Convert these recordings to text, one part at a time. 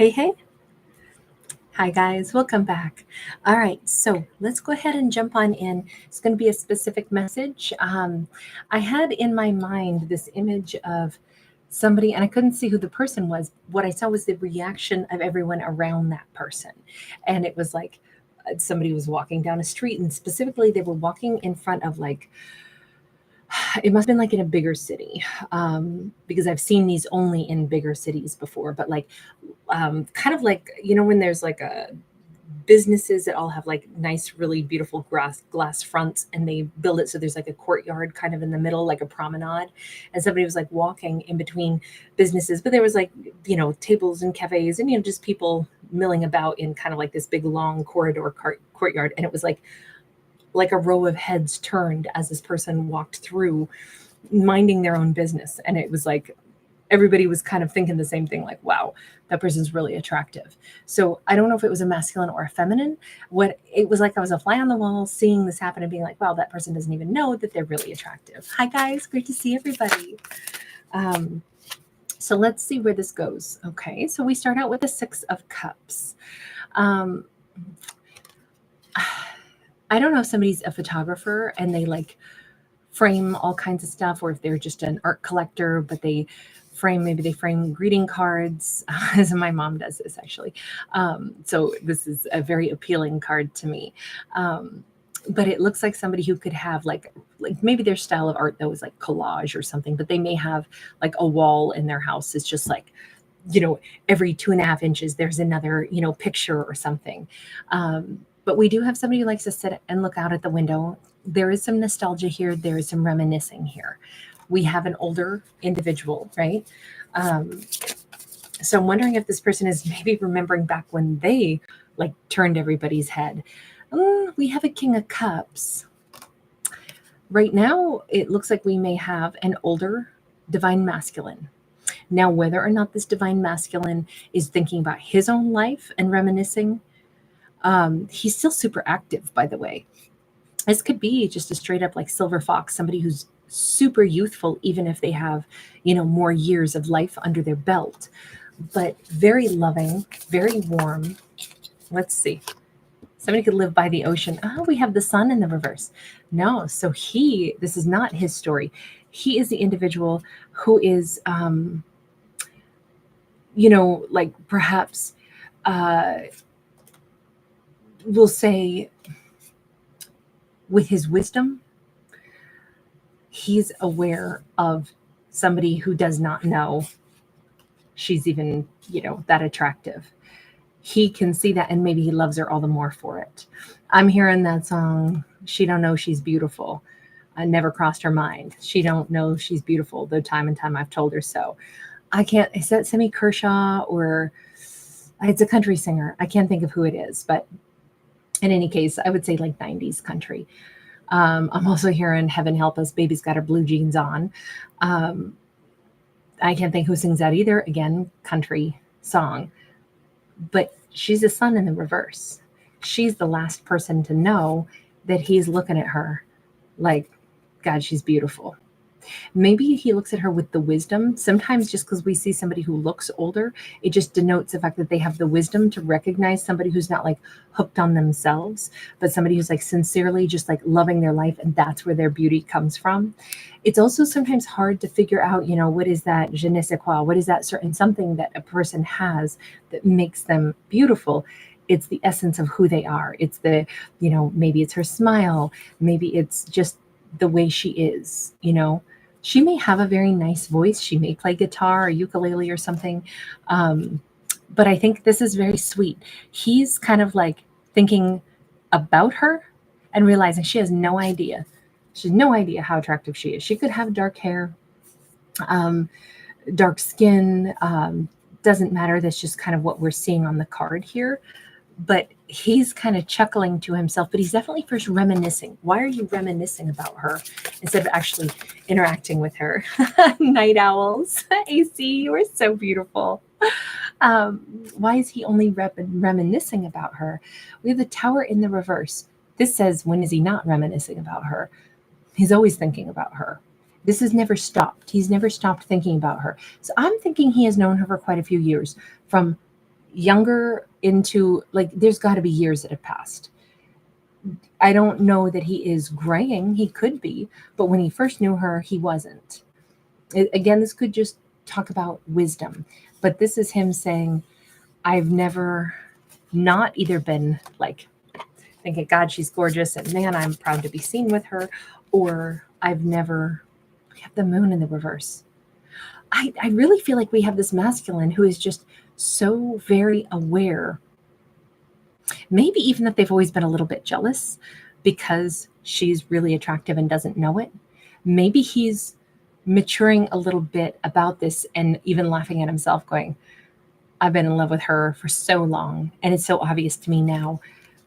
Hey, hey. Hi, guys. Welcome back. All right. So let's go ahead and jump on in. It's going to be a specific message. I had in my mind this image of somebody, and I couldn't see who the person was. What I saw was the reaction of everyone around that person. And it was like somebody was walking down a street, and specifically, they were walking in front of like, it must have been like in a bigger city, because I've seen these only in bigger cities before, but like kind of like when there's like a businesses that all have like nice, really beautiful glass fronts, and they build it so there's like a courtyard kind of in the middle, like a promenade, and somebody was like walking in between businesses, but there was like tables and cafes and just people milling about in kind of like this big long corridor courtyard, and it was like a row of heads turned as this person walked through, minding their own business, and it was like everybody was kind of thinking the same thing, like, wow, that person's really attractive. So I don't know if it was a masculine or a feminine. What it was like, I was a fly on the wall seeing this happen and being like, wow, that person doesn't even know that they're really attractive. Hi, guys. Great to see everybody. So let's see where this goes. Okay, so we start out with the Six of Cups. I don't know if somebody's a photographer and they like frame all kinds of stuff, or if they're just an art collector, but maybe they frame greeting cards. As my mom does this actually. So this is a very appealing card to me. But it looks like somebody who could have like maybe their style of art though is like collage or something, but they may have like a wall in their house. It's just like, every 2.5 inches, there's another, picture or something. But we do have somebody who likes to sit and look out at the window. There is some nostalgia here. There is some reminiscing here. We have an older individual, right? So I'm wondering if this person is maybe remembering back when they like turned everybody's head. We have a King of Cups. Right now, it looks like we may have an older divine masculine. Now, whether or not this divine masculine is thinking about his own life and reminiscing, he's still super active, by the way. This could be just a straight up like silver fox, somebody who's super youthful, even if they have, more years of life under their belt, but very loving, very warm. Let's see. Somebody could live by the ocean. Oh, we have the sun in the reverse. No, so this is not his story. He is the individual who is, like perhaps, we'll say, with his wisdom, he's aware of somebody who does not know she's even, that attractive. He can see that, and maybe he loves her all the more for it. I'm hearing that song, She Don't Know She's Beautiful. I never crossed her mind. She don't know she's beautiful, though time and time I've told her so. I can't, is that Sammy Kershaw, or it's a country singer? I can't think of who it is, but in any case, I would say like 90s country. I'm also hearing Heaven Help Us, Baby's Got Her Blue Jeans On. I can't think who sings that either. Again, country song. But she's a sun in the reverse. She's the last person to know that he's looking at her like, God, she's beautiful. Maybe he looks at her with the wisdom. Sometimes just because we see somebody who looks older, it just denotes the fact that they have the wisdom to recognize somebody who's not like hooked on themselves, but somebody who's like sincerely just like loving their life, and that's where their beauty comes from. It's also sometimes hard to figure out, what is that je ne sais quoi? What is that certain something that a person has that makes them beautiful? It's the essence of who they are. It's the, maybe it's her smile. Maybe it's just the way she is, She may have a very nice voice. She may play guitar or ukulele or something. But I think this is very sweet. He's kind of like thinking about her and realizing she has no idea. She has no idea how attractive she is. She could have dark hair, dark skin. Doesn't matter. That's just kind of what we're seeing on the card here. But he's kind of chuckling to himself, but he's definitely first reminiscing. Why are you reminiscing about her instead of actually interacting with her? Night owls. AC, you are so beautiful. Why is he only reminiscing about her? We have the Tower in the reverse. This says, when is he not reminiscing about her? He's always thinking about her. This has never stopped. He's never stopped thinking about her. So I'm thinking he has known her for quite a few years, from younger into, like, there's got to be years that have passed. I don't know that he is graying. He could be, but when he first knew her, he wasn't. Again, this could just talk about wisdom, but this is him saying, I've never not either been like thinking, God, she's gorgeous and man, I'm proud to be seen with her, or I've never, we have the moon in the reverse. I really feel like we have this masculine who is just so very aware, maybe even that they've always been a little bit jealous because she's really attractive and doesn't know it. Maybe he's maturing a little bit about this and even laughing at himself, going, I've been in love with her for so long, and it's so obvious to me now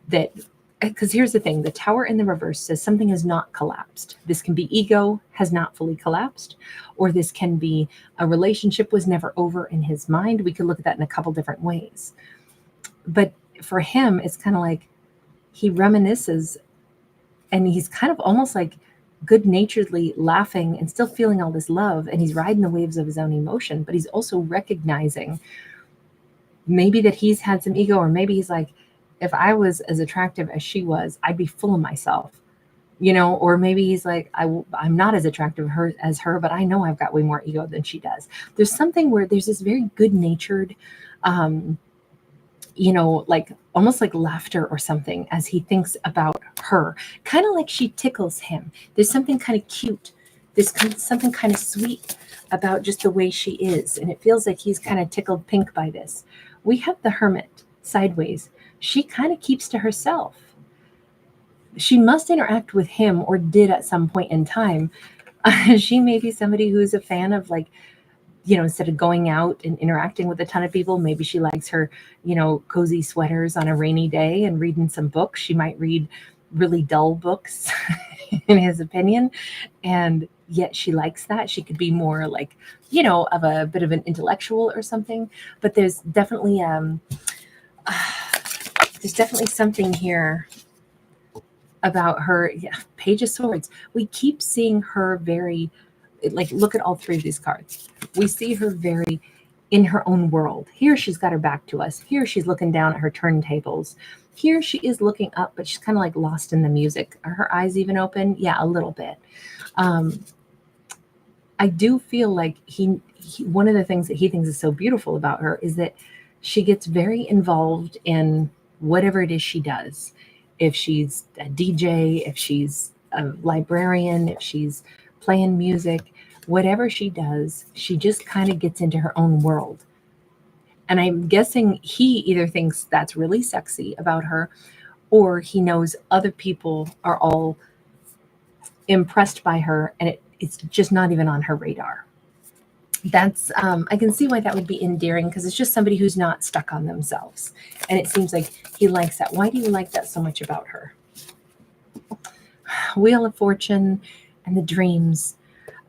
that, because here's the thing, the Tower in the reverse says something has not collapsed. This can be ego has not fully collapsed, or this can be a relationship was never over in his mind. We could look at that in a couple different ways. But for him, it's kind of like he reminisces and he's kind of almost like good-naturedly laughing and still feeling all this love, and he's riding the waves of his own emotion, but he's also recognizing maybe that he's had some ego, or maybe he's like, if I was as attractive as she was, I'd be full of myself, or maybe he's like, I'm not as attractive as her, but I know I've got way more ego than she does. There's something where there's this very good-natured, like almost like laughter or something as he thinks about her, kind of like she tickles him. There's something kind of cute. There's something kind of sweet about just the way she is. And it feels like he's kind of tickled pink by this. We have the Hermit sideways. She kind of keeps to herself. She must interact with him, or did at some point in time. She may be somebody who's a fan of, like, instead of going out and interacting with a ton of people, maybe she likes her, cozy sweaters on a rainy day and reading some books. She might read really dull books, in his opinion. And yet she likes that. She could be more like, of a bit of an intellectual or something. But there's definitely something here about her. Yeah, Page of Swords. We keep seeing her very, like, look at all three of these cards. We see her very in her own world. Here she's got her back to us. Here she's looking down at her turntables. Here she is looking up, but she's kind of like lost in the music. Are her eyes even open? Yeah, a little bit. I do feel like he one of the things that he thinks is so beautiful about her is that she gets very involved in whatever it is she does. If she's a DJ, if she's a librarian, if she's playing music, whatever she does, she just kind of gets into her own world. And I'm guessing he either thinks that's really sexy about her, or he knows other people are all impressed by her and it's just not even on her radar. That's I can see why that would be endearing, because it's just somebody who's not stuck on themselves. And it seems like he likes that. Why do you like that so much about her? Wheel of Fortune and the dreams.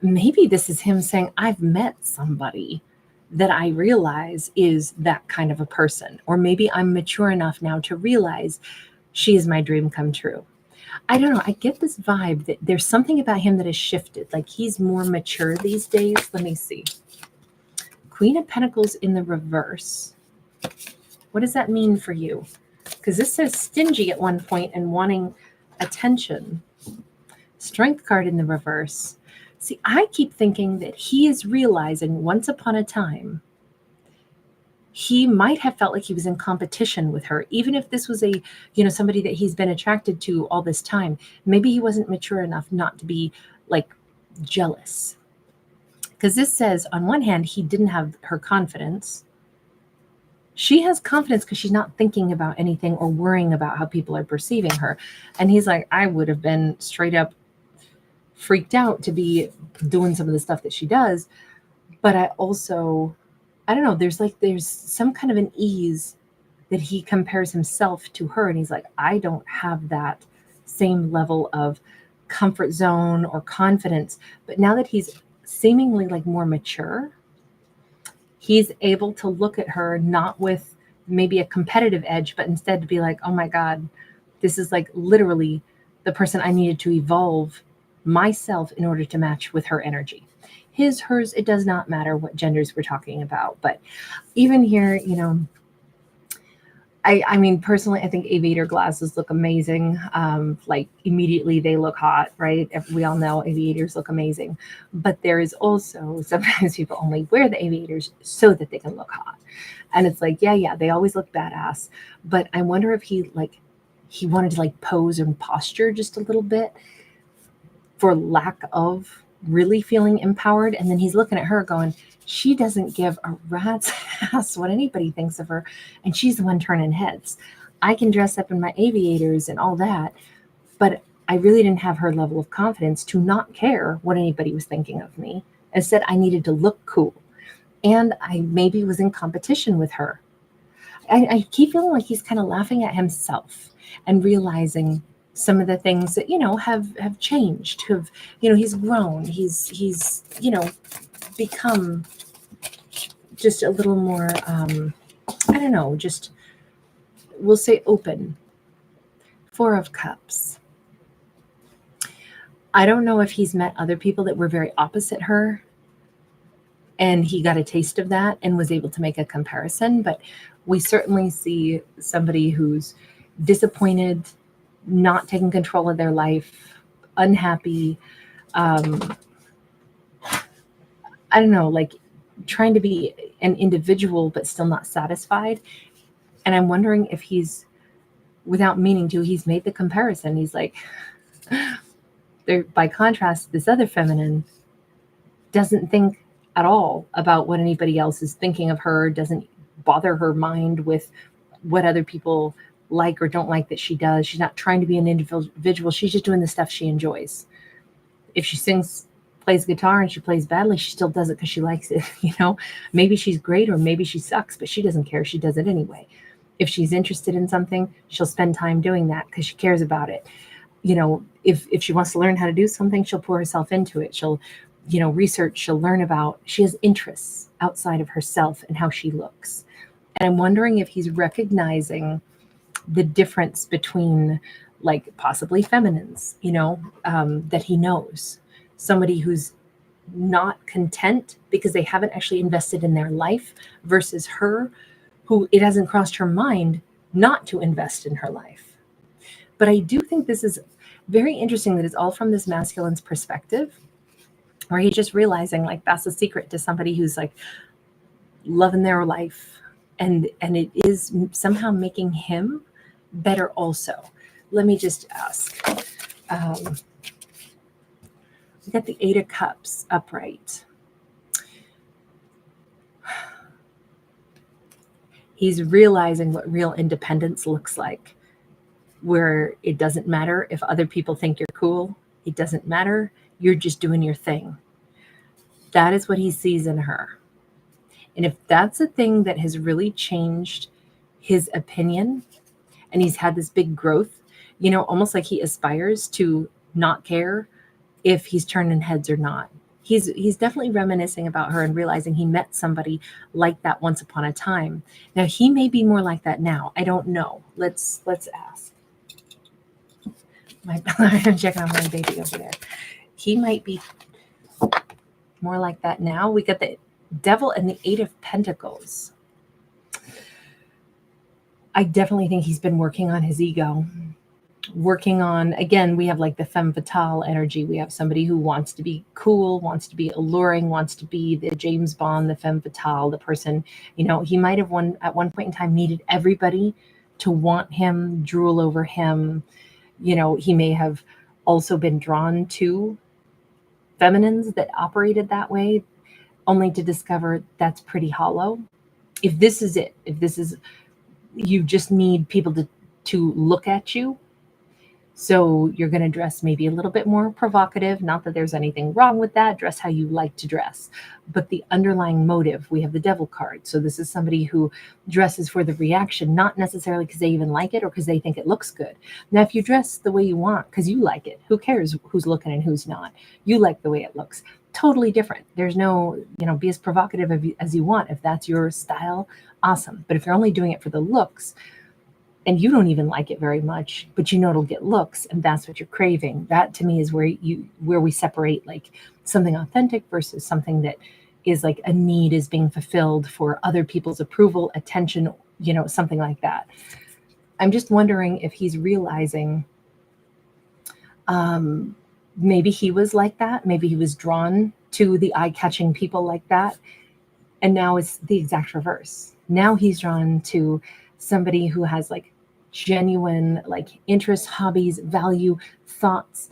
Maybe this is him saying, I've met somebody that I realize is that kind of a person. Or maybe I'm mature enough now to realize she is my dream come true. I don't know. I get this vibe that there's something about him that has shifted. Like he's more mature these days. Let me see. Queen of Pentacles in the reverse. What does that mean for you? Because this says stingy at one point and wanting attention. Strength card in the reverse. See, I keep thinking that he is realizing once upon a time he might have felt like he was in competition with her, even if this was a, somebody that he's been attracted to all this time. Maybe he wasn't mature enough not to be like jealous. Because this says, on one hand, he didn't have her confidence. She has confidence because she's not thinking about anything or worrying about how people are perceiving her. And he's like, I would have been straight up freaked out to be doing some of the stuff that she does. But I also, I don't know, there's some kind of an ease that he compares himself to her. And he's like, I don't have that same level of comfort zone or confidence. But now that he's seemingly like more mature, he's able to look at her not with maybe a competitive edge, but instead to be like, oh my God, this is like literally the person I needed to evolve myself in order to match with her energy. His, hers, it does not matter what genders we're talking about. But even here, I mean, personally, I think aviator glasses look amazing. Like immediately they look hot, right? We all know aviators look amazing, but there is also sometimes people only wear the aviators so that they can look hot. And it's like, yeah, they always look badass. But I wonder if he wanted to like pose and posture just a little bit for lack of really feeling empowered. And then he's looking at her going, she doesn't give a rat's ass what anybody thinks of her. And she's the one turning heads. I can dress up in my aviators and all that, but I really didn't have her level of confidence to not care what anybody was thinking of me. Instead, I needed to look cool. And I maybe was in competition with her. I keep feeling like he's kind of laughing at himself and realizing some of the things that, have changed, he's grown, he's become just a little more, I don't know, just, we'll say open. Four of Cups. I don't know if he's met other people that were very opposite her and he got a taste of that and was able to make a comparison, but we certainly see somebody who's disappointed, not taking control of their life, unhappy, I don't know, like trying to be an individual but still not satisfied. And I'm wondering if he's, without meaning to, he's made the comparison. He's like, by contrast, this other feminine doesn't think at all about what anybody else is thinking of her, doesn't bother her mind with what other people like or don't like that she does. She's not trying to be an individual. She's just doing the stuff she enjoys. If she plays guitar and she plays badly, she still does it because she likes it. Maybe she's great or maybe she sucks, but she doesn't care. She does it anyway. If she's interested in something, she'll spend time doing that because she cares about it. If she wants to learn how to do something, she'll pour herself into it. She'll, research, she'll learn about, she has interests outside of herself and how she looks. And I'm wondering if he's recognizing the difference between like possibly feminines, that he knows. Somebody who's not content because they haven't actually invested in their life versus her who it hasn't crossed her mind not to invest in her life. But I do think this is very interesting that it's all from this masculine's perspective, where he's just realizing like that's the secret to somebody who's like loving their life. And it is somehow making him better also. Let me just ask. We got the Eight of Cups upright. He's realizing what real independence looks like, where it doesn't matter if other people think you're cool. It doesn't matter. You're just doing your thing. That is what he sees in her. And if that's a thing that has really changed his opinion, and he's had this big growth, almost like he aspires to not care if he's turning heads or not. He's definitely reminiscing about her and realizing he met somebody like that once upon a time. Now he may be more like that now. I don't know. Let's ask. I'm checking on my baby over there. He might be more like that now. We got the Devil and the Eight of Pentacles. I definitely think he's been working on his ego. Working on, again, we have like the femme fatale energy. We have somebody who wants to be cool, wants to be alluring, wants to be the James Bond, the femme fatale, the person, he might have at one point in time needed everybody to want him, drool over him. He may have also been drawn to feminines that operated that way, only to discover that's pretty hollow. If this is it, you just need people to look at you. So you're going to dress maybe a little bit more provocative. Not that there's anything wrong with that. Dress how you like to dress. But the underlying motive, we have the Devil card. So this is somebody who dresses for the reaction, not necessarily because they even like it or because they think it looks good. Now, if you dress the way you want because you like it, who cares who's looking and who's not? You like the way it looks. Totally different. There's no, be as provocative as you want. If that's your style, awesome. But if you're only doing it for the looks, and you don't even like it very much, but it'll get looks, and that's what you're craving. That to me is where we separate like something authentic versus something that is like a need is being fulfilled for other people's approval, attention, something like that. I'm just wondering if he's realizing maybe he was like that. Maybe he was drawn to the eye-catching people like that. And now it's the exact reverse. Now he's drawn to somebody who has like genuine like interests, hobbies, value, thoughts,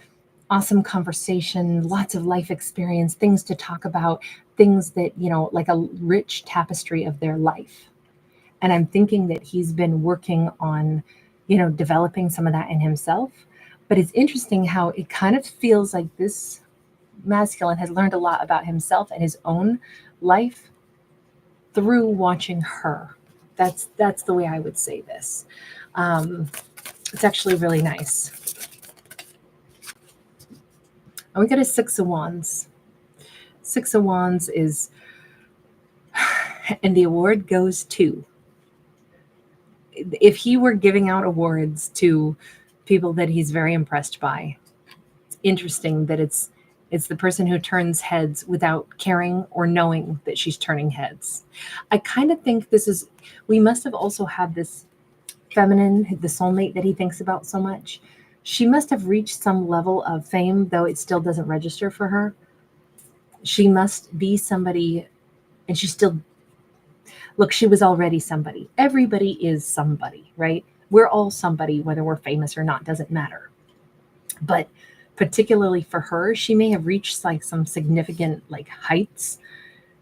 awesome conversation, lots of life experience, things to talk about, things that, like a rich tapestry of their life. And I'm thinking that he's been working on, developing some of that in himself. But it's interesting how it kind of feels like this masculine has learned a lot about himself and his own life through watching her. That's the way I would say this. It's actually really nice. And we got a Six of Wands. Six of Wands is, and the award goes to, if he were giving out awards to people that he's very impressed by, it's interesting that it's the person who turns heads without caring or knowing that she's turning heads. I kind of think we must have also had this feminine, the soulmate that he thinks about so much. She must have reached some level of fame, though it still doesn't register for her. She must be somebody, and she was already somebody. Everybody is somebody, right? We're all somebody, whether we're famous or not, doesn't matter. But particularly for her, she may have reached like some significant like heights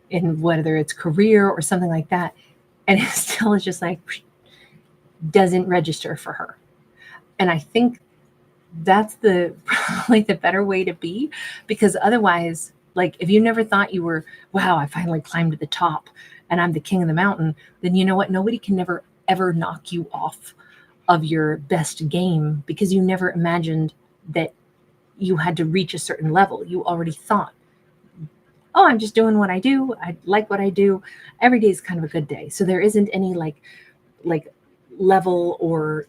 in whether it's career or something like that. And it still is just like, doesn't register for her. And I think that's probably the better way to be, because otherwise, like if you never thought you were, wow, I finally climbed to the top and I'm the king of the mountain, then you know what? Nobody can never, ever knock you off of your best game, because you never imagined that you had to reach a certain level. You already thought, oh, I'm just doing what I do. I like what I do. Every day is kind of a good day. So there isn't any like level or,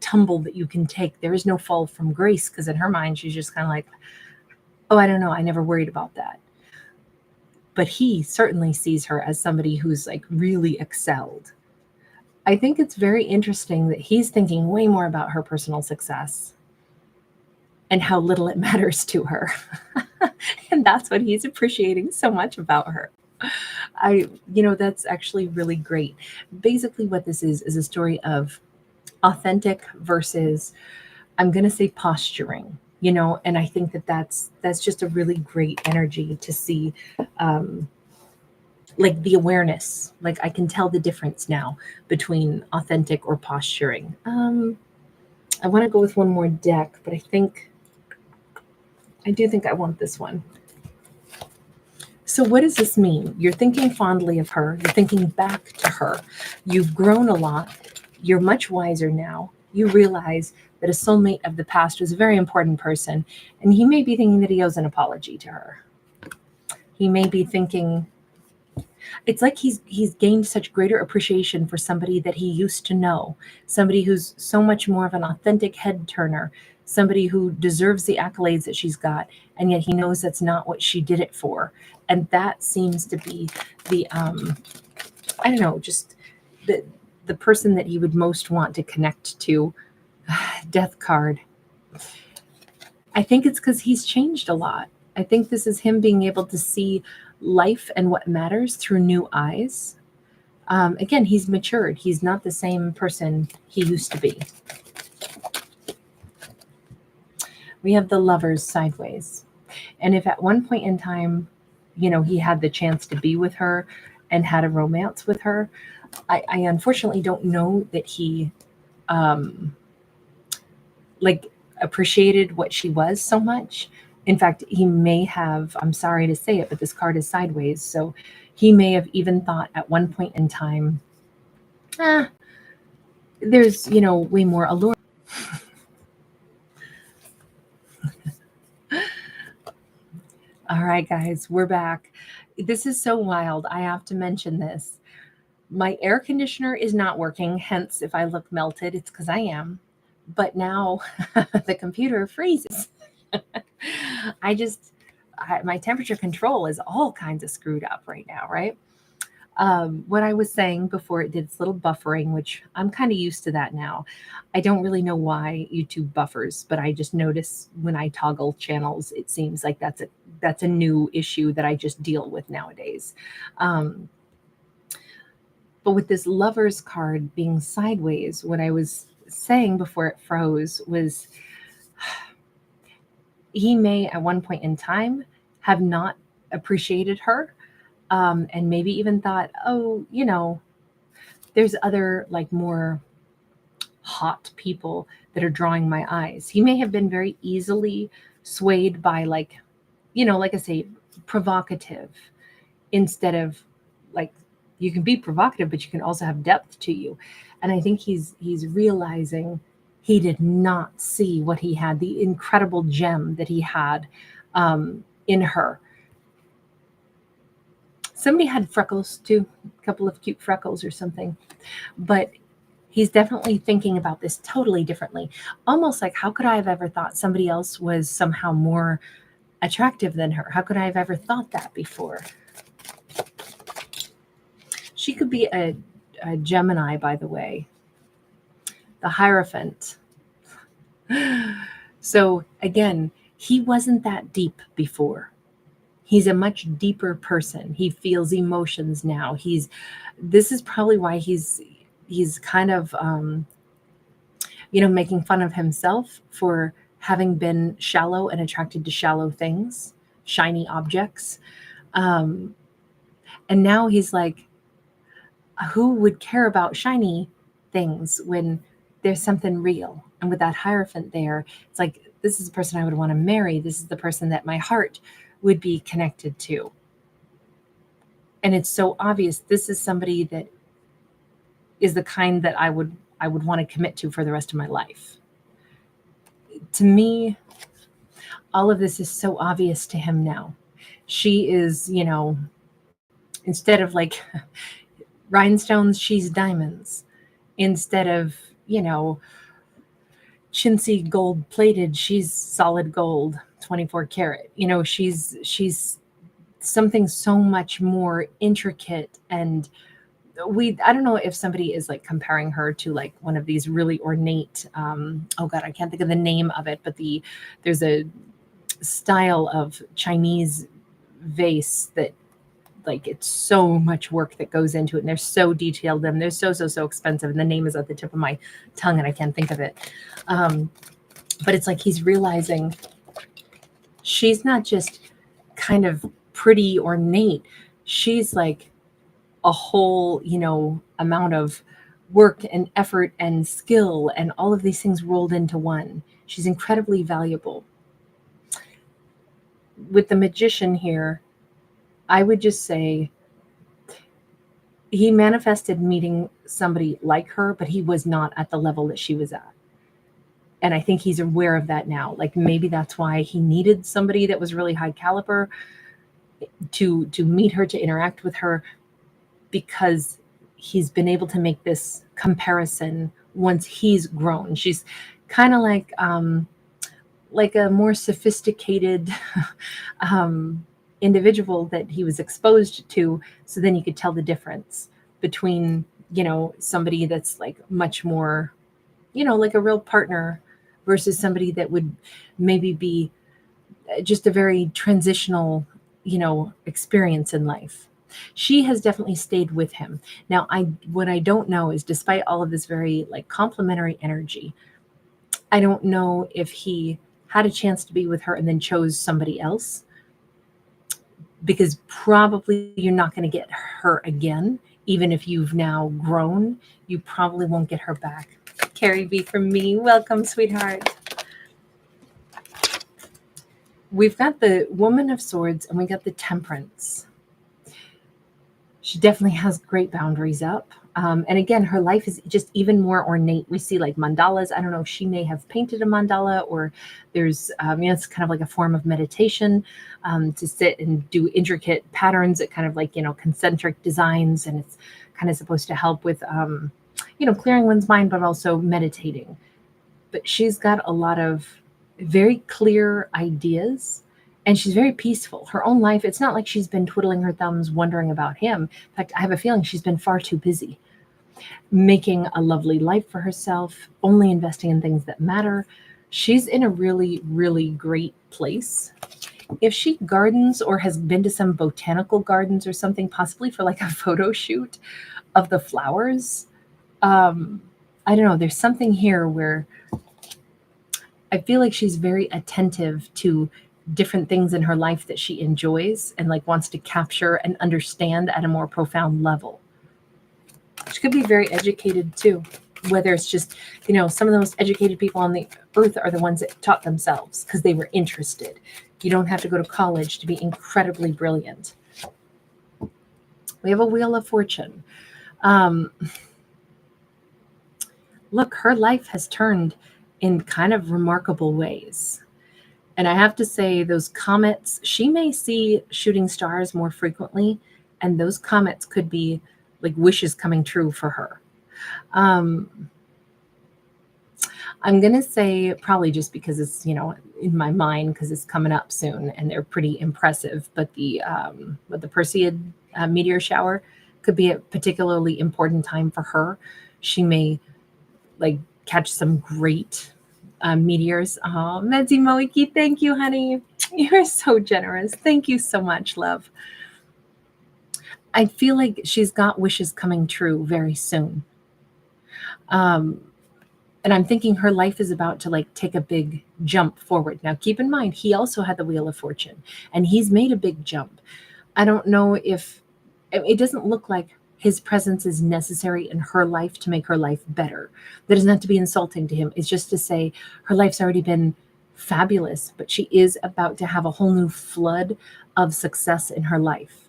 tumble that you can take. There is no fall from grace, because in her mind, she's just kind of like, oh, I don't know. I never worried about that. But he certainly sees her as somebody who's like really excelled. I think it's very interesting that he's thinking way more about her personal success and how little it matters to her. And that's what he's appreciating so much about her. That's actually really great. Basically what this is a story of authentic versus, I'm going to say, posturing, and I think that's just a really great energy to see, like the awareness, like I can tell the difference now between authentic or posturing. I want to go with one more deck, but I do think I want this one. So what does this mean? You're thinking fondly of her. You're thinking back to her. You've grown a lot. You're much wiser now. You realize that a soulmate of the past was a very important person, and he may be thinking that he owes an apology to her. He may be thinking, it's like he's gained such greater appreciation for somebody that he used to know, somebody who's so much more of an authentic head turner, somebody who deserves the accolades that she's got, and yet he knows that's not what she did it for. And that seems to be the, I don't know, just the person that he would most want to connect to. Death card. I think it's because he's changed a lot. I think this is him being able to see life and what matters through new eyes. Again, he's matured. He's not the same person he used to be. We have the Lovers sideways. And if at one point in time, he had the chance to be with her and had a romance with her, I unfortunately don't know that he appreciated what she was so much. In fact, he may have, I'm sorry to say it, but this card is sideways. So he may have even thought at one point in time, there's, way more allure. All right, guys, we're back. This is so wild. I have to mention this. My air conditioner is not working. Hence, if I look melted, it's because I am. But now the computer freezes. My temperature control is all kinds of screwed up right now, right? What I was saying before it did its little buffering, which I'm kind of used to that now. I don't really know why YouTube buffers, but I just notice when I toggle channels, it seems like that's a new issue that I just deal with nowadays. Um, but with this Lovers card being sideways, what I was saying before it froze was he may at one point in time have not appreciated her, and maybe even thought, oh, there's other like more hot people that are drawing my eyes. He may have been very easily swayed by like I say, provocative, instead of like, you can be provocative, but you can also have depth to you. And I think he's realizing he did not see what he had, the incredible gem that he had in her. Somebody had freckles too, a couple of cute freckles or something. But he's definitely thinking about this totally differently. Almost like, how could I have ever thought somebody else was somehow more attractive than her? How could I have ever thought that before? She could be a Gemini, by the way, the Hierophant. So again, he wasn't that deep before. He's a much deeper person. He feels emotions now. This is probably why he's kind of making fun of himself for having been shallow and attracted to shallow things, shiny objects. And now he's like, who would care about shiny things when there's something real? And with that Hierophant there, it's like, this is the person I would want to marry. This is the person that my heart would be connected to. And it's so obvious this is somebody that is the kind that I would want to commit to for the rest of my life. To me, all of this is so obvious to him now. She is, instead of like rhinestones, she's diamonds. Instead of, chintzy gold plated, she's solid gold, 24 karat. She's something so much more intricate. And I don't know if somebody is like comparing her to like one of these really ornate, oh God, I can't think of the name of it, but there's a style of Chinese vase that, like, it's so much work that goes into it, and they're so detailed, and they're so expensive, and the name is at the tip of my tongue and I can't think of it. But it's like he's realizing she's not just kind of pretty ornate. She's like a whole, amount of work and effort and skill and all of these things rolled into one. She's incredibly valuable. With the Magician here, I would just say he manifested meeting somebody like her, but he was not at the level that she was at. And I think he's aware of that now. Like, maybe that's why he needed somebody that was really high caliber to meet her, to interact with her, because he's been able to make this comparison once he's grown. She's kind of like a more sophisticated individual that he was exposed to. So then you could tell the difference between, somebody that's like much more, like a real partner versus somebody that would maybe be just a very transitional, experience in life. She has definitely stayed with him. Now, what I don't know is, despite all of this very like complementary energy, I don't know if he had a chance to be with her and then chose somebody else, because probably you're not going to get her again. Even if you've now grown, you probably won't get her back. Carrie B from me. Welcome, sweetheart. We've got the Woman of Swords and we got the Temperance. She definitely has great boundaries up. And again, her life is just even more ornate. We see like mandalas. I don't know if she may have painted a mandala, or there's, it's kind of like a form of meditation, to sit and do intricate patterns that kind of like, concentric designs. And it's kind of supposed to help with, clearing one's mind, but also meditating. But she's got a lot of very clear ideas And she's very peaceful. Her own life, it's not like she's been twiddling her thumbs wondering about him. In fact, I have a feeling she's been far too busy making a lovely life for herself, only investing in things that matter. She's in a really, really great place. If she gardens or has been to some botanical gardens or something, possibly for like a photo shoot of the flowers, I don't know, there's something here where I feel like she's very attentive to different things in her life that she enjoys and like wants to capture and understand at a more profound level. She could be very educated too, whether it's just, some of the most educated people on the earth are the ones that taught themselves because they were interested. You don't have to go to college to be incredibly brilliant. We have a Wheel of Fortune. Look, her life has turned in kind of remarkable ways. And I have to say, those comets, she may see shooting stars more frequently, and those comets could be like wishes coming true for her. I'm going to say probably just because it's, in my mind, because it's coming up soon and they're pretty impressive. But the Perseid meteor shower could be a particularly important time for her. She may like catch some great meteors. Oh, Medzi Moiki, thank you, honey. You're so generous. Thank you so much, love. I feel like she's got wishes coming true very soon. And I'm thinking her life is about to like take a big jump forward. Now, keep in mind, he also had the Wheel of Fortune and he's made a big jump. I don't know if it doesn't look like his presence is necessary in her life to make her life better. That doesn't have to be insulting to him. It's just to say her life's already been fabulous, but she is about to have a whole new flood of success in her life.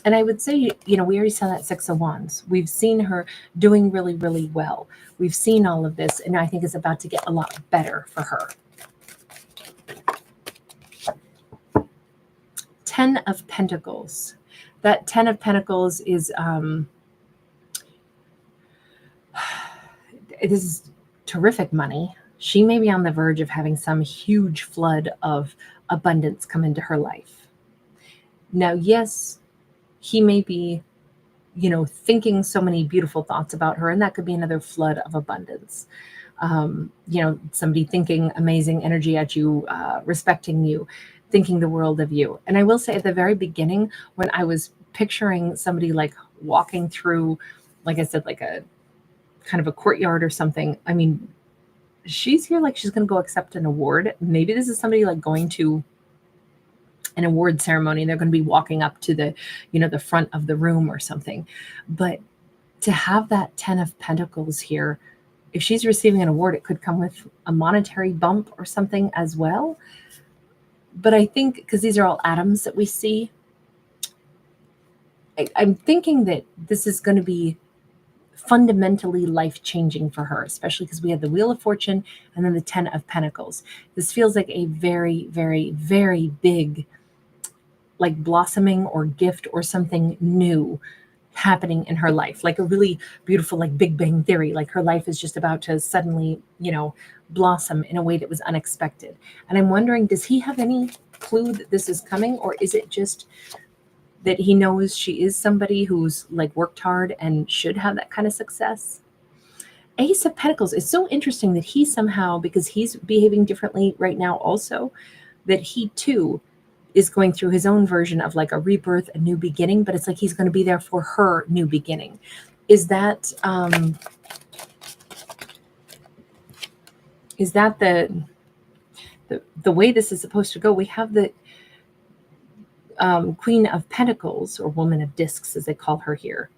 And I would say, we already saw that Six of Wands. We've seen her doing really, really well. We've seen all of this, and I think it's about to get a lot better for her. 10 of Pentacles. That 10 of Pentacles is, this is terrific money. She may be on the verge of having some huge flood of abundance come into her life. Now, yes, he may be, thinking so many beautiful thoughts about her, and that could be another flood of abundance. Somebody thinking amazing energy at you, respecting you, thinking the world of you. And I will say at the very beginning, when I was picturing somebody like walking through, like I said, like a kind of a courtyard or something, I mean, she's here like she's going to go accept an award. Maybe this is somebody like going to an award ceremony and they're going to be walking up to the, the front of the room or something. But to have that 10 of Pentacles here, if she's receiving an award, it could come with a monetary bump or something as well. But I think, because these are all atoms that we see, I'm thinking that this is going to be fundamentally life-changing for her, especially because we had the Wheel of Fortune and then the 10 of Pentacles. This feels like a very, very, very big like blossoming or gift or something new happening in her life, like a really beautiful, like Big Bang Theory, like her life is just about to suddenly, blossom in a way that was unexpected. And I'm wondering, does he have any clue that this is coming, or is it just that he knows she is somebody who's like worked hard and should have that kind of success? Ace of Pentacles is so interesting that he somehow, because he's behaving differently right now also, that he too is going through his own version of like a rebirth, a new beginning, but it's like he's going to be there for her new beginning. Is that the way this is supposed to go? We have the Queen of Pentacles, or Woman of Discs as they call her here.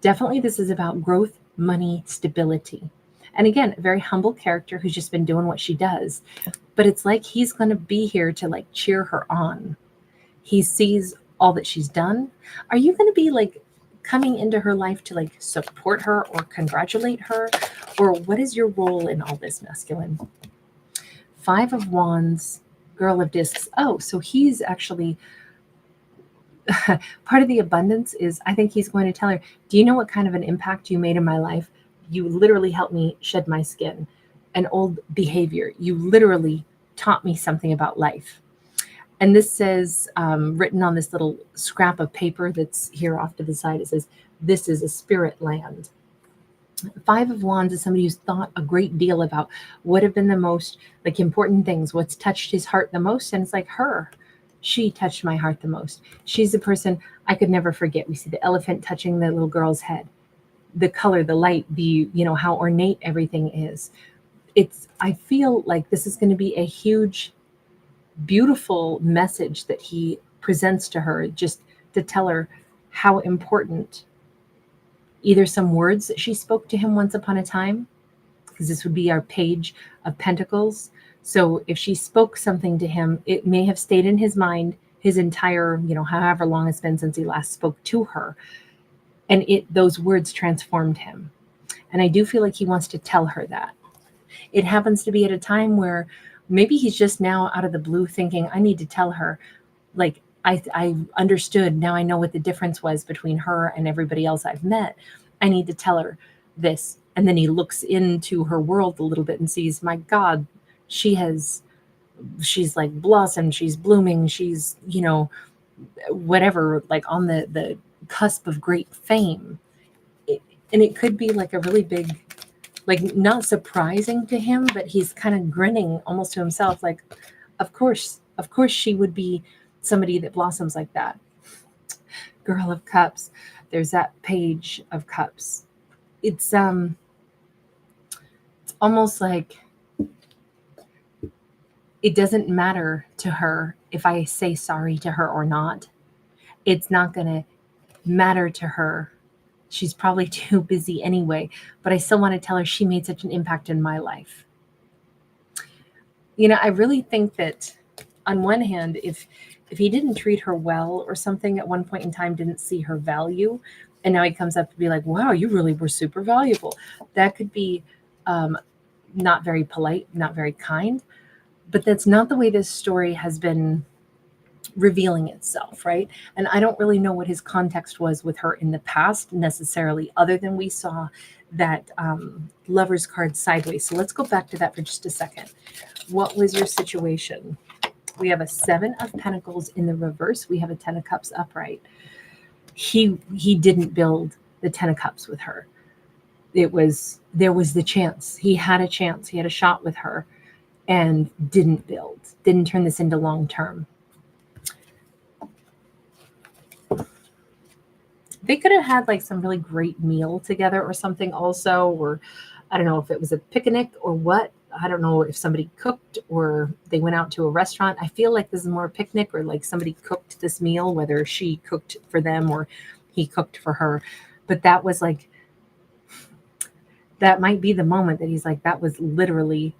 Definitely this is about growth, money, stability. And again, a very humble character who's just been doing what she does. But it's like he's going to be here to like cheer her on. He sees all that she's done. Are you going to be like coming into her life to like support her or congratulate her? Or what is your role in all this, masculine? 5 of Wands, Girl of Discs. Oh, so he's actually part of the abundance is, I think he's going to tell her, do you know what kind of an impact you made in my life? You literally helped me shed my skin, an old behavior. You literally taught me something about life. And this says, written on this little scrap of paper that's here off to the side, it says, "This is a spirit land." Five of Wands is somebody who's thought a great deal about what have been the most like important things, what's touched his heart the most. And it's like her. She touched my heart the most. She's the person I could never forget. We see the elephant touching the little girl's head, the color, the light, the, how ornate everything is. I feel like this is going to be a huge, beautiful message that he presents to her, just to tell her how important either some words that she spoke to him once upon a time, because this would be our page of pentacles. So if she spoke something to him, it may have stayed in his mind his entire, however long it's been since he last spoke to her. And those words transformed him. And I do feel like he wants to tell her that. It happens to be at a time where maybe he's just now out of the blue thinking, I need to tell her, like, I understood. Now I know what the difference was between her and everybody else I've met. I need to tell her this. And then he looks into her world a little bit and sees, my God, she's like blossomed, she's blooming, she's, whatever, like on the cusp of great fame. And it could be like a really big, like not surprising to him, but he's kind of grinning almost to himself, like, of course she would be somebody that blossoms like that. Girl of Cups. There's that Page of Cups. It's almost like it doesn't matter to her if I say sorry to her or not. It's not going to matter to her. She's probably too busy anyway, but I still want to tell her she made such an impact in my life. I really think that on one hand, if he didn't treat her well or something at one point in time, didn't see her value, and now he comes up to be like, wow, you really were super valuable, that could be not very polite, not very kind. But that's not the way this story has been revealing itself, right? And I don't really know what his context was with her in the past necessarily, other than we saw that Lover's card sideways. So let's go back to that for just a second. What was your situation? We have a 7 of Pentacles in the reverse. We have a 10 of Cups upright. He didn't build the 10 of Cups with her. There was the chance. He had a chance. He had a shot with her and didn't turn this into long term. They could have had like some really great meal together or something also, or I don't know if it was a picnic or what. I don't know if somebody cooked or they went out to a restaurant. I feel like this is more a picnic, or like somebody cooked this meal, whether she cooked for them or he cooked for her. But that was like, that might be the moment that he's like, that was literally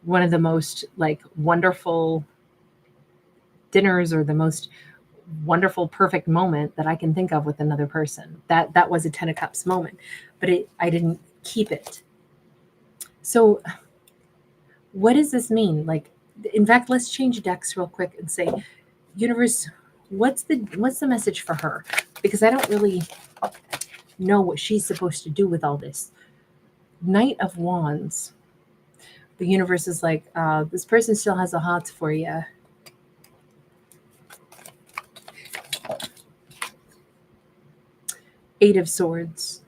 one of the most like wonderful dinners, or the most wonderful, perfect moment that I can think of with another person. That was a 10 of Cups moment, but I didn't keep it. So what does this mean? Like, in fact, let's change decks real quick and say, universe, what's the message for her? Because I don't really know what she's supposed to do with all this. Knight of Wands. The universe is like, this person still has the hots for you. Eight of Swords.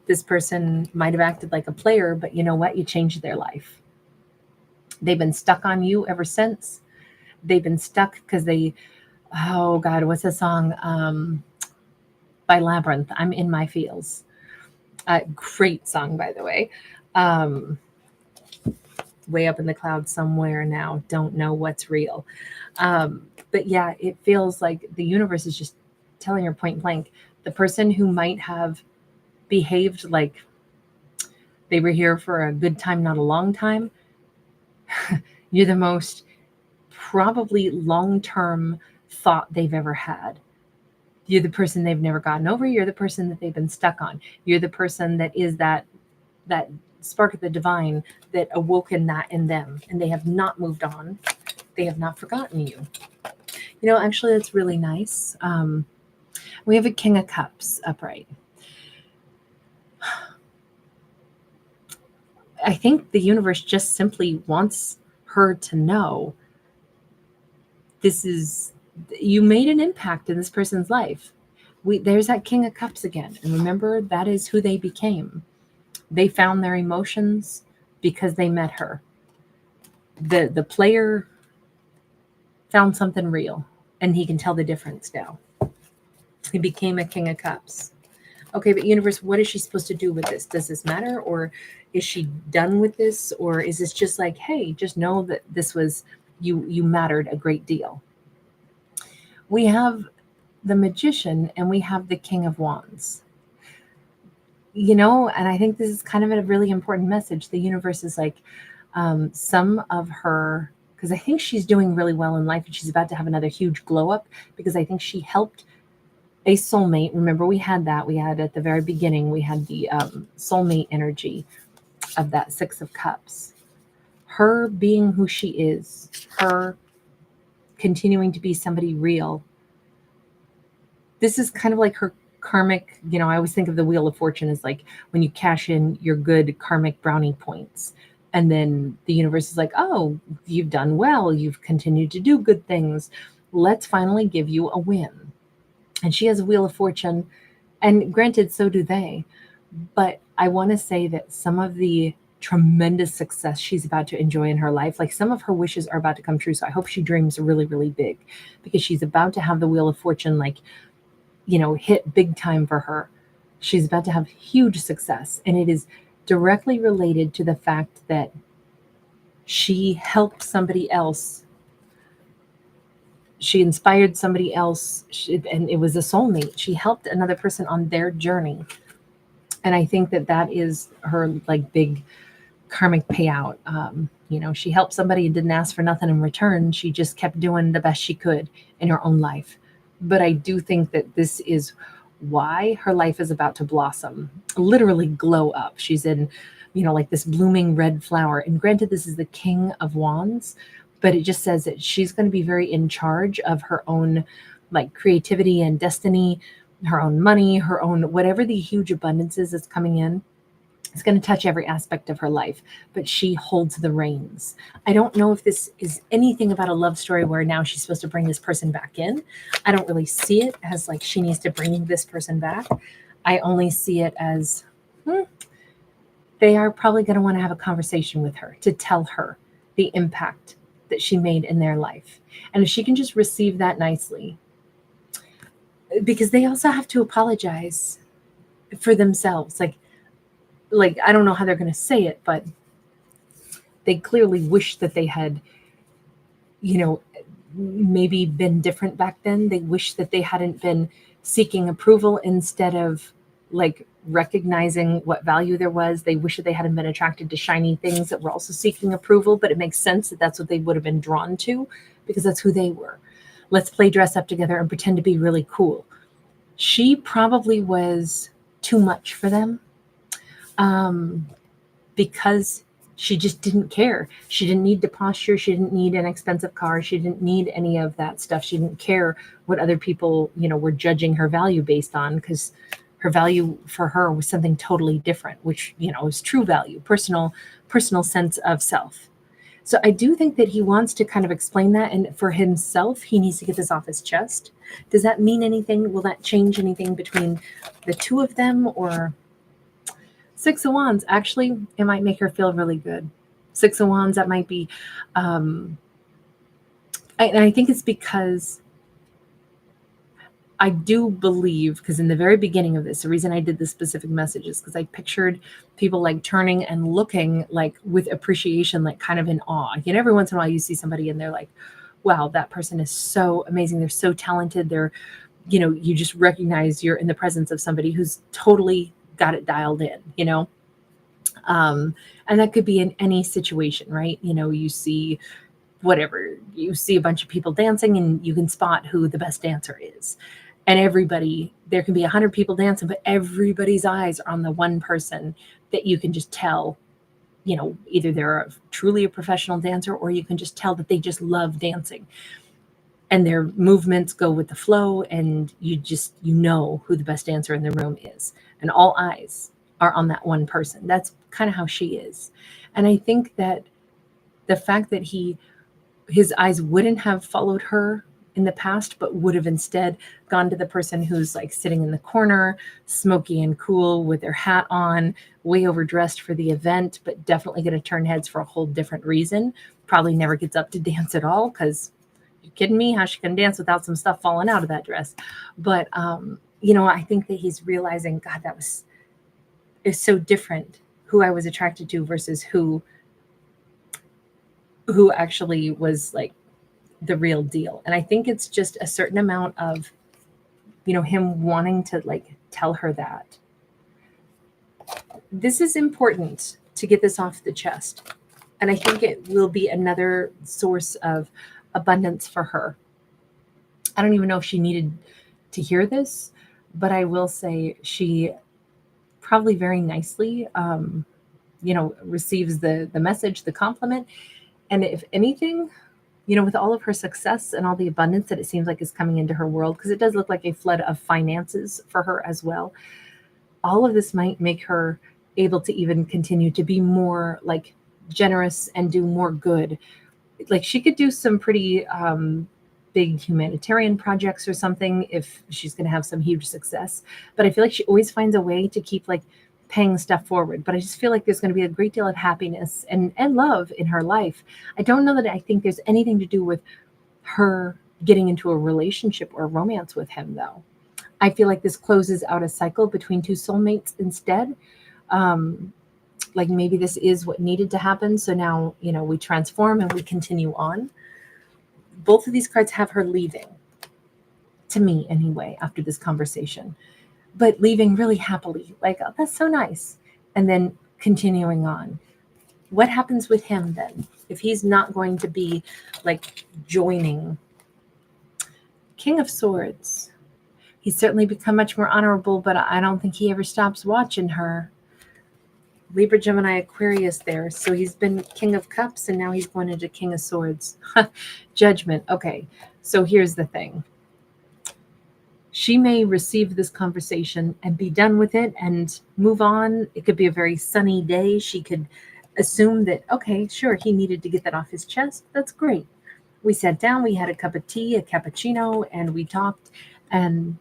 This person might have acted like a player, but you know what? You changed their life. They've been stuck on you ever since. They've been stuck because oh God, what's the song? By Labyrinth, I'm in my feels. Great song, by the way. Way up in the clouds somewhere now. Don't know what's real. But yeah, it feels like the universe is just telling her point blank, the person who might have behaved like they were here for a good time, not a long time, you're the most probably long-term thought they've ever had. You're the person they've never gotten over. You're the person that they've been stuck on. You're the person that is that spark of the divine that awoken that in them, and they have not moved on. They have not forgotten you. Actually, that's really nice. We have a King of Cups upright. I think the universe just simply wants her to know You made an impact in this person's life. There's that King of Cups again. And remember, that is who they became. They found their emotions because they met her. The player found something real, and he can tell the difference now. He became a King of Cups. Okay, but universe, what is she supposed to do with this? Does this matter? Or is she done with this? Or is this just like, hey, just know that this was, you mattered a great deal. We have the Magician and we have the King of Wands. And I think this is kind of a really important message. The universe is like, some of her, because I think she's doing really well in life and she's about to have another huge glow up, because I think she helped a soulmate. Remember, we had at the very beginning, we had the soulmate energy of that Six of Cups. Her being who she is, her continuing to be somebody real. This is kind of like her karmic, I always think of the Wheel of Fortune as like when you cash in your good karmic brownie points. And then the universe is like, oh, you've done well. You've continued to do good things. Let's finally give you a win. And she has a Wheel of Fortune. And granted, so do they. But I want to say that some of the tremendous success she's about to enjoy in her life, like some of her wishes are about to come true. So I hope she dreams really, really big, because she's about to have the Wheel of Fortune, like, hit big time for her. She's about to have huge success. And it is directly related to the fact that she helped somebody else. She inspired somebody else, and it was a soulmate. She helped another person on their journey. And I think that is her like big karmic payout. She helped somebody and didn't ask for nothing in return. She just kept doing the best she could in her own life. But I do think that this is why her life is about to blossom, literally glow up. She's in, like this blooming red flower. And granted, this is the King of Wands, but it just says that she's going to be very in charge of her own like creativity and destiny, her own money, her own, whatever the huge abundances that's coming in. It's going to touch every aspect of her life, but she holds the reins. I don't know if this is anything about a love story where now she's supposed to bring this person back in. I don't really see it as like she needs to bring this person back. I only see it as they are probably going to want to have a conversation with her to tell her the impact that she made in their life. And if she can just receive that nicely, because they also have to apologize for themselves. Like I don't know how they're going to say it, but they clearly wish that they had, maybe been different back then. They wish that they hadn't been seeking approval instead of like recognizing what value there was. They wish that they hadn't been attracted to shiny things that were also seeking approval, but it makes sense that that's what they would have been drawn to, because that's who they were. Let's play dress up together and pretend to be really cool. She probably was too much for them. Because she just didn't care. She didn't need the posture. She didn't need an expensive car. She didn't need any of that stuff. She didn't care what other people, were judging her value based on, because her value for her was something totally different, which, is true value, personal sense of self. So I do think that he wants to kind of explain that. And for himself, he needs to get this off his chest. Does that mean anything? Will that change anything between the two of them? Or Six of Wands, actually, it might make her feel really good. Six of Wands, that might be, I think it's because I do believe, because in the very beginning of this, the reason I did this specific message is because I pictured people like turning and looking like with appreciation, like kind of in awe. Every once in a while you see somebody and they're like, wow, that person is so amazing. They're so talented. They're, you just recognize you're in the presence of somebody who's totally got it dialed in, and that could be in any situation, right? You see whatever, you see a bunch of people dancing and you can spot who the best dancer is. And there can be 100 people dancing, but everybody's eyes are on the one person that you can just tell, either they're truly a professional dancer, or you can just tell that they just love dancing. And their movements go with the flow, and you know who the best dancer in the room is. And all eyes are on that one person. That's kind of how she is. And I think that the fact that he his eyes wouldn't have followed her in the past, but would have instead gone to the person who's like sitting in the corner, smoky and cool with their hat on, way overdressed for the event, but definitely going to turn heads for a whole different reason. Probably never gets up to dance at all because you kidding me? How's she going to dance without some stuff falling out of that dress? But, I think that he's realizing, God, it's so different who I was attracted to versus who actually was like the real deal. And I think it's just a certain amount of, him wanting to like tell her that. This is important to get this off the chest. And I think it will be another source of abundance for her. I don't even know if she needed to hear this, but I will say she probably very nicely, receives the message, the compliment. And if anything, with all of her success and all the abundance that it seems like is coming into her world, because it does look like a flood of finances for her as well, all of this might make her able to even continue to be more like generous and do more good. Like she could do some pretty big humanitarian projects or something if she's going to have some huge success. But I feel like she always finds a way to keep like paying stuff forward. But I just feel like there's going to be a great deal of happiness and love in her life. I don't know that I think there's anything to do with her getting into a relationship or romance with him, though. I feel like this closes out a cycle between two soulmates instead. Like maybe this is what needed to happen. So now, we transform and we continue on. Both of these cards have her leaving, to me anyway, after this conversation, but leaving really happily, like, oh, that's so nice. And then continuing on. What happens with him then? If he's not going to be like joining? King of Swords. He's certainly become much more honorable, but I don't think he ever stops watching her. Libra, Gemini, Aquarius there. So he's been King of Cups and now he's going into King of Swords. Judgment. Okay. So here's the thing. She may receive this conversation and be done with it and move on. It could be a very sunny day. She could assume that, okay, sure, he needed to get that off his chest. That's great. We sat down, we had a cup of tea, a cappuccino, and we talked, and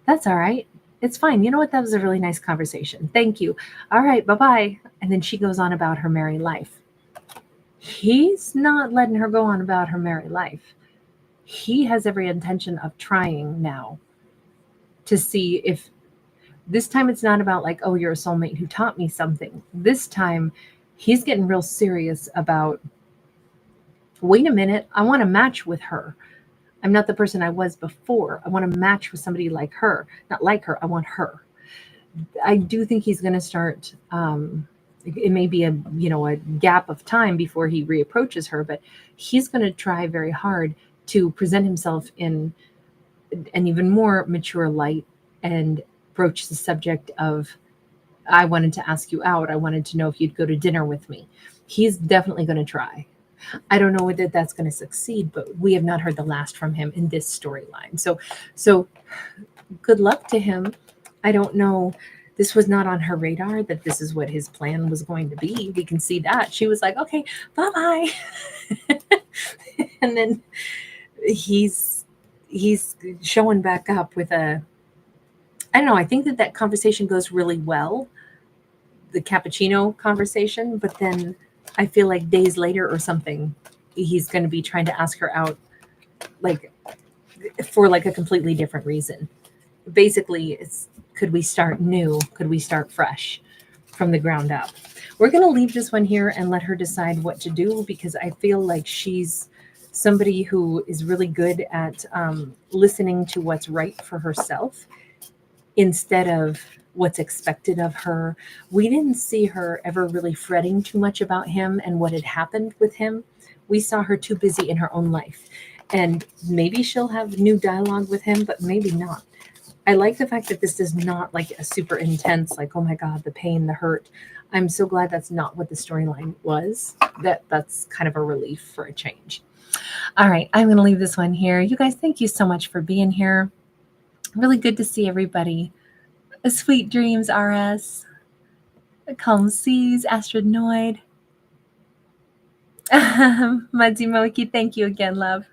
that's all right. It's fine. You know what? That was a really nice conversation. Thank you. All right, bye-bye. And then she goes on about her married life. He's not letting her go on about her married life. He has every intention of trying now to see if this time it's not about like, oh, you're a soulmate who taught me something. This time he's getting real serious about, wait a minute, I want to match with her. I'm not the person I was before. I want to match with somebody like her. Not like her, I want her. I do think he's going to start, it may be a gap of time before he reapproaches her, but he's going to try very hard to present himself in an even more mature light and broach the subject of, I wanted to ask you out. I wanted to know if you'd go to dinner with me. He's definitely going to try. I don't know whether that's going to succeed, but we have not heard the last from him in this storyline. So good luck to him. I don't know. This was not on her radar that this is what his plan was going to be. We can see that. She was like, okay, bye-bye. And then he's showing back up with I don't know. I think that conversation goes really well, the cappuccino conversation, but then I feel like days later or something, he's going to be trying to ask her out like for like a completely different reason. Basically, it's, could we start new? Could we start fresh from the ground up? We're going to leave this one here and let her decide what to do, because I feel like she's somebody who is really good at listening to what's right for herself instead of what's expected of her. We didn't see her ever really fretting too much about him and what had happened with him. We saw her too busy in her own life. And maybe she'll have new dialogue with him, but maybe not. I like the fact that this is not like a super intense, like, oh my God, the pain, the hurt. I'm so glad that's not what the storyline was. That's kind of a relief for a change. All right, I'm going to leave this one here. You guys, thank you so much for being here. Really good to see everybody. Sweet dreams, RS. Calm seas, Astronoid. Mazimoki, thank you again, love.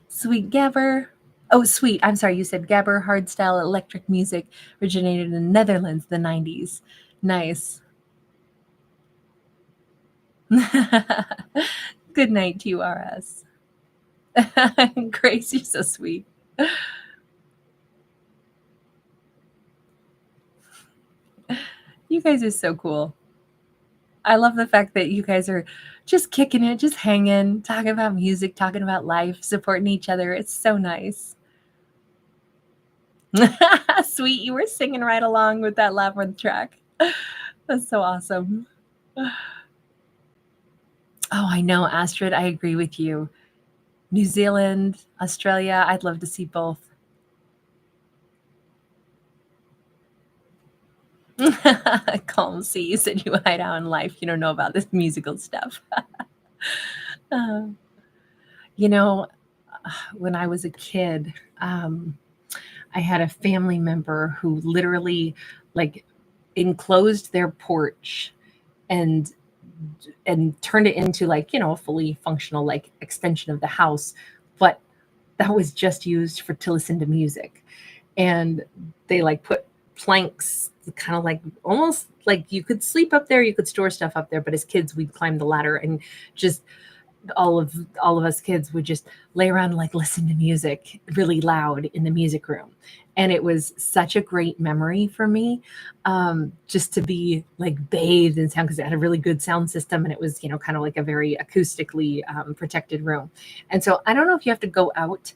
Sweet Gabber. Oh, sweet. I'm sorry. You said Gabber hardstyle electric music originated in the Netherlands, the 90s. Nice. Good night to you, RS. Grace, you're so sweet. You guys are so cool. I love the fact that you guys are just kicking it, just hanging, talking about music, talking about life, supporting each other. It's so nice. Sweet, you were singing right along with that Labyrinth track. That's so awesome. Oh, I know, Astrid. I agree with you. New Zealand, Australia, I'd love to see both. Calm sea, you said you hide out in life. You don't know about this musical stuff. Uh, you know, when I was a kid, I had a family member who literally like enclosed their porch and turned it into like, a fully functional like extension of the house, but that was just used for to listen to music. And they like put planks, kind of like almost like you could sleep up there, you could store stuff up there, but as kids we'd climb the ladder and just all of us kids would just lay around and like listen to music really loud in the music room. And it was such a great memory for me, just to be like bathed in sound because it had a really good sound system and it was, kind of like a very acoustically protected room. And so I don't know if you have to go out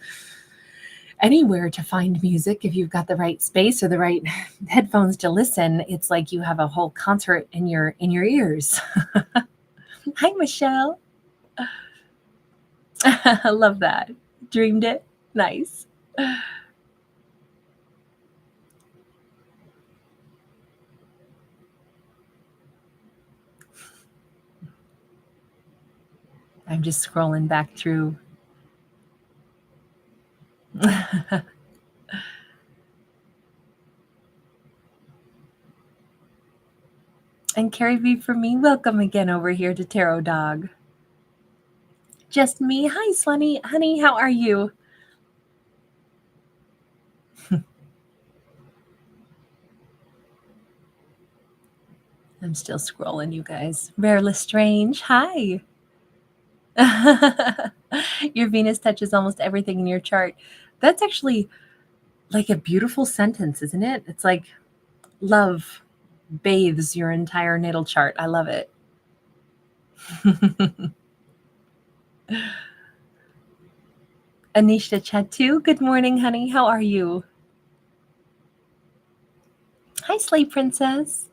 anywhere to find music if you've got the right space or the right headphones to listen. It's like you have a whole concert in your ears. Hi, Michelle. I love that. Dreamed it. Nice. I'm just scrolling back through. And Carrie V for me, welcome again over here to Tarot Dog. Just me. Hi, Slunny. Honey, how are you? I'm still scrolling, you guys. Rare Lestrange, hi. Your Venus touches almost everything in your chart. That's actually like a beautiful sentence, isn't it? It's like love bathes your entire natal chart. I love it. Anishta Chatu, good morning, honey. How are you? Hi, Slay Princess.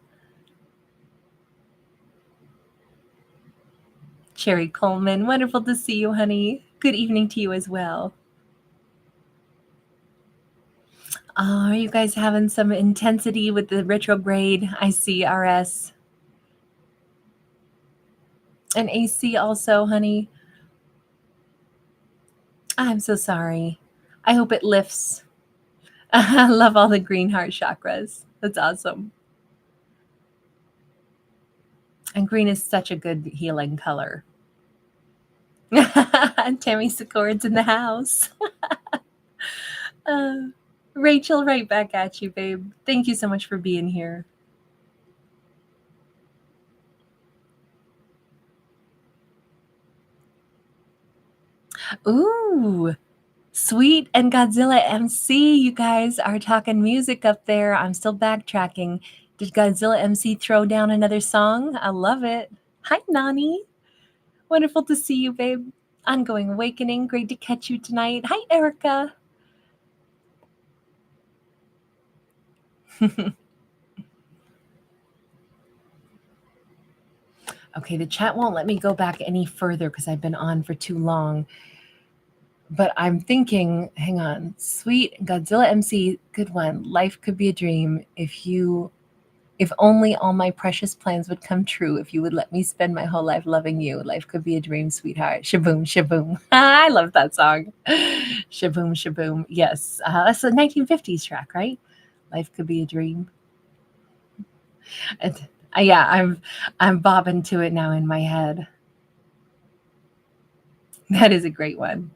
Cherry Coleman, wonderful to see you, honey. Good evening to you as well. Are you guys having some intensity with the retrograde? I see RS. And AC also, honey. I'm so sorry. I hope it lifts. I love all the green heart chakras. That's awesome. And green is such a good healing color. Tammy Secord's in the house. uh, Rachel, right back at you, babe. Thank you so much for being here. Ooh, Sweet and Godzilla MC, you guys are talking music up there. I'm still backtracking. Did Godzilla MC throw down another song? I love it. Hi, Nani. Wonderful to see you, babe. Ongoing Awakening. Great to catch you tonight. Hi, Erica. Okay, the chat won't let me go back any further because I've been on for too long. But I'm thinking, hang on, Sweet Godzilla MC, good one. Life could be a dream if only all my precious plans would come true. If you would let me spend my whole life loving you, life could be a dream, sweetheart. Shaboom, shaboom. I love that song. Shaboom, shaboom. Yes, that's a 1950s track, right? Life could be a dream. And Yeah, I'm bobbing to it now in my head. That is a great one.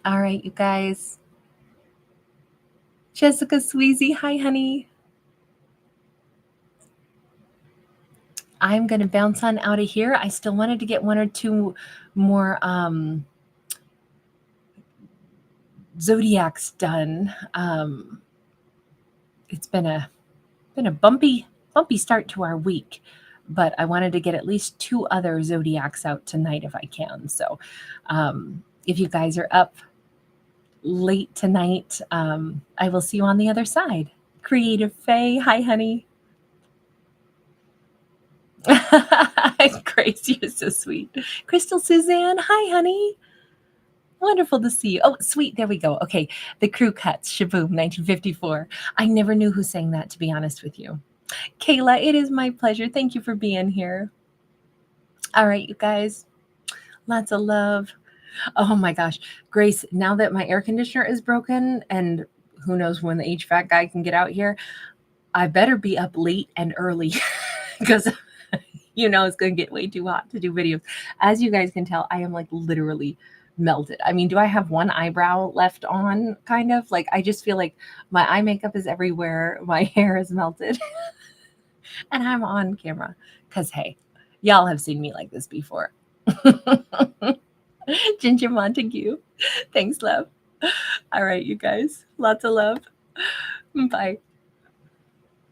All right, you guys. Jessica Sweezy, hi, honey. I'm going to bounce on out of here. I still wanted to get one or two more zodiacs done. It's been a bumpy start to our week, but I wanted to get at least two other zodiacs out tonight if I can. So if you guys are up late tonight, I will see you on the other side. Creative Faye, hi, honey. Grace, you're so sweet. Crystal Suzanne, hi, honey. Wonderful to see you. Oh, sweet. There we go. Okay. The Crew Cuts, Shaboom, 1954. I never knew who sang that, to be honest with you. Kayla, it is my pleasure. Thank you for being here. All right, you guys. Lots of love. Oh my gosh. Grace, now that my air conditioner is broken and who knows when the HVAC guy can get out here, I better be up late and early because it's going to get way too hot to do videos. As you guys can tell, I am like literally melted. I mean, do I have one eyebrow left on? Kind of like, I just feel like my eye makeup is everywhere. My hair is melted and I'm on camera because, hey, y'all have seen me like this before. Ginger Montague. Thanks, love. All right, you guys. Lots of love. Bye.